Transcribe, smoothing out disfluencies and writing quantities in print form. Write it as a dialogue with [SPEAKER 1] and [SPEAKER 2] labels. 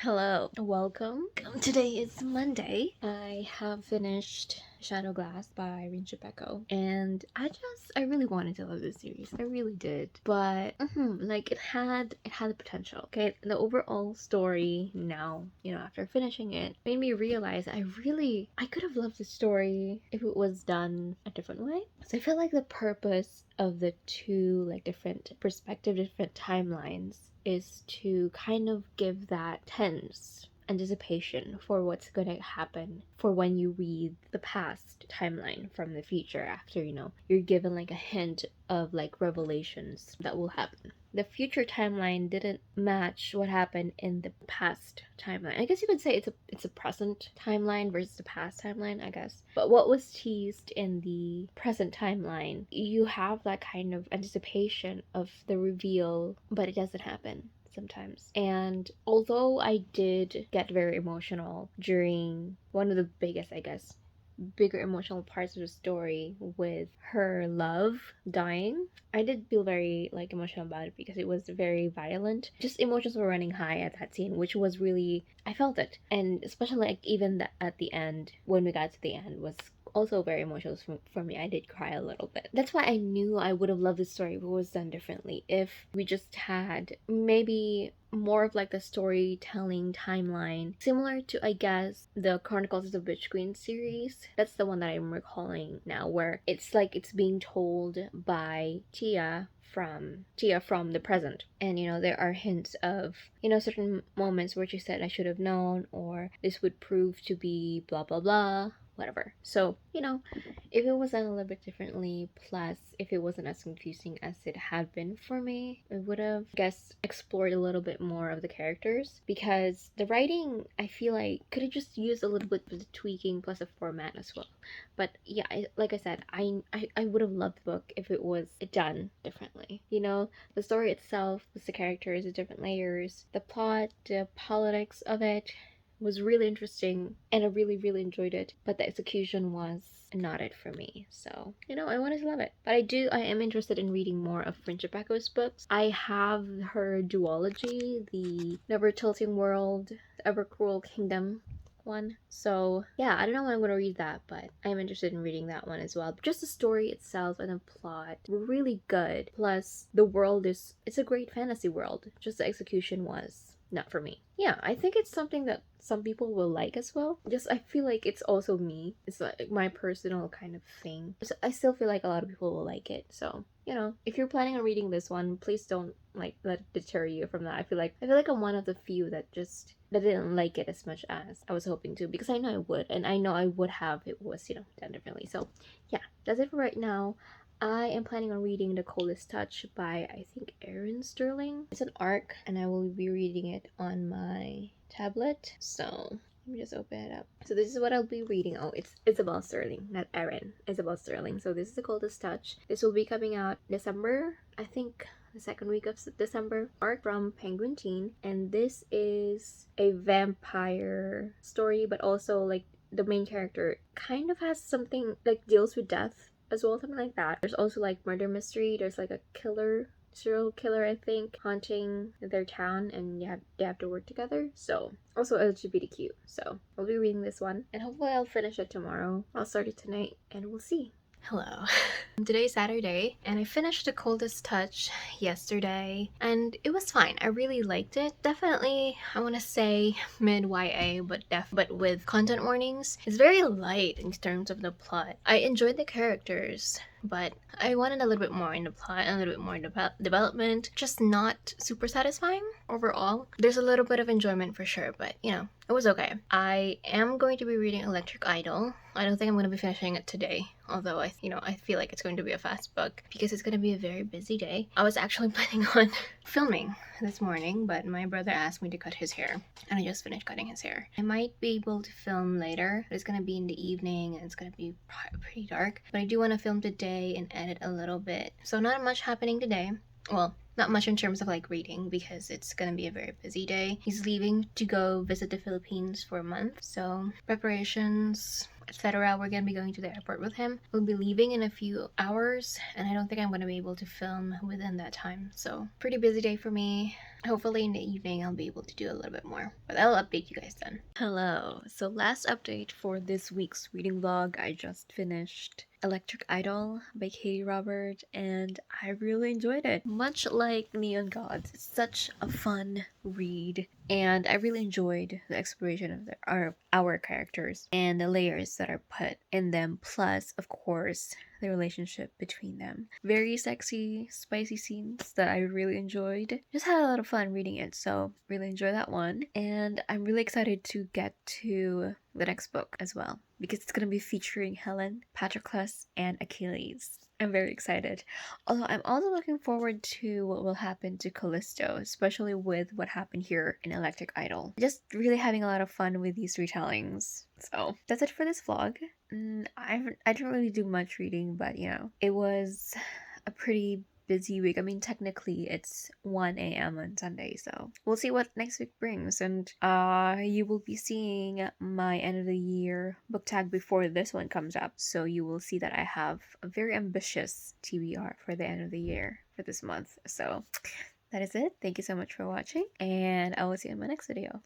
[SPEAKER 1] Hello, welcome. Today is Monday. I have finished Shadow Glass by Rinchi Peko, and I really wanted to love this series. I really did, but it had the potential. Okay, the overall story now, after finishing it, made me realize I could have loved the story if it was done a different way. So I feel like the purpose of the two different perspectives, different timelines, is to kind of give that tense anticipation for what's going to happen for when you read the past timeline from the future after you're given a hint of revelations that will happen. The future timeline didn't match what happened in the past timeline. I guess you could say it's a present timeline versus the past timeline, I guess. But what was teased in the present timeline, you have that kind of anticipation of the reveal, but it doesn't happen sometimes. And although I did get very emotional during one of the biggest, bigger emotional parts of the story with her love dying, I did feel very emotional about it because it was very violent. Just emotions were running high at that scene, which was really, I felt it. And especially even at the end, when we got to the end, was also very emotional for me. I did cry a little bit. That's why I knew I would have loved this story if it was done differently. If we just had maybe more of the storytelling timeline similar to, I guess, the Chronicles of the Witch Queen series. That's the one that I'm recalling now, where it's being told by Tia from the present, and there are hints of certain moments where she said, I should have known, or this would prove to be blah blah blah, whatever. So if it was done a little bit differently, plus if it wasn't as confusing as it had been for me, I would have, I guess, explored a little bit more of the characters, because the writing, I feel could have just used a little bit of the tweaking plus the format as well. But yeah, like I said, I would have loved the book if it was done differently. The story itself, with the characters, the different layers, the plot, the politics of it was really interesting, and I really, really enjoyed it. But the execution was not it for me. So, I wanted to love it. But I am interested in reading more of Rinchi Peko's books. I have her duology, the Never Tilting World, the Ever Cruel Kingdom one. So yeah, I don't know when I'm going to read that, but I'm interested in reading that one as well. Just the story itself and the plot were really good. Plus the world it's a great fantasy world. Just the execution was not for me. Yeah, I think it's something that some people will like as well. Just I feel it's also me. It's my personal kind of thing. So I still feel a lot of people will like it. So, if you're planning on reading this one, please don't let it deter you from that. I feel like I'm one of the few that didn't like it as much as I was hoping to, because I know I would, and I know I would have if it was, done differently. So yeah, that's it for right now. I am planning on reading The Coldest Touch by, I think, Erin Sterling. It's an arc, and I will be reading it on my tablet. So let me just open it up. So this is what I'll be reading. Oh, it's Isabel Sterling, not Erin. Isabel Sterling. So this is The Coldest Touch. This will be coming out December, I think, the second week of December. Art from Penguin Teen, and this is a vampire story, but also the main character kind of has something deals with death as well, something like that. There's also murder mystery. There's a serial killer, I think, haunting their town, and they have to work together. So also LGBTQ. So I'll be reading this one, and hopefully I'll finish it tomorrow. I'll start it tonight, and we'll see. Hello. Today's Saturday, and I finished The Coldest Touch yesterday, and it was fine. I really liked it. Definitely, I want to say mid-YA, but with content warnings. It's very light in terms of the plot. I enjoyed the characters, but I wanted a little bit more in the plot and a little bit more development. Just not super satisfying overall. There's a little bit of enjoyment for sure, but it was okay. I am going to be reading Electric Idol. I don't think I'm going to be finishing it today, although I feel it's going to be a fast book because it's going to be a very busy day. I was actually planning on filming this morning, but my brother asked me to cut his hair, and I just finished cutting his hair. I might be able to film later, but it's going to be in the evening, and it's going to be pretty dark. But I do want to film today and edit a little bit. So not much happening today. Well, not much in terms of reading, because it's gonna be a very busy day. He's leaving to go visit the Philippines for a month, so preparations etc. We're gonna be going to the airport with him. We'll be leaving in a few hours, and I don't think I'm gonna be able to film within that time. So pretty busy day for me. Hopefully in the evening I'll be able to do a little bit more, but I'll update you guys then. Hello. So last update for this week's reading vlog, I just finished Electric Idol by Katie Robert, and I really enjoyed it. Much like Neon Gods, it's such a fun read, and I really enjoyed the exploration of our characters and the layers that are put in them, plus of course the relationship between them. Very sexy, spicy scenes that I really enjoyed. Just had a lot of fun reading it, so really enjoy that one. And I'm really excited to get to the next book as well, because it's going to be featuring Helen, Patroclus, and Achilles. I'm very excited. Although I'm also looking forward to what will happen to Callisto, especially with what happened here in Electric Idol. Just really having a lot of fun with these retellings. So that's it for this vlog. I didn't really do much reading, but you know, it was a pretty busy week. I mean, technically it's 1 a.m. on Sunday, so we'll see what next week brings. And you will be seeing my end of the year book tag before this one comes up, so you will see that I have a very ambitious TBR for the end of the year for this month. So that is it. Thank you so much for watching, and I will see you in my next video.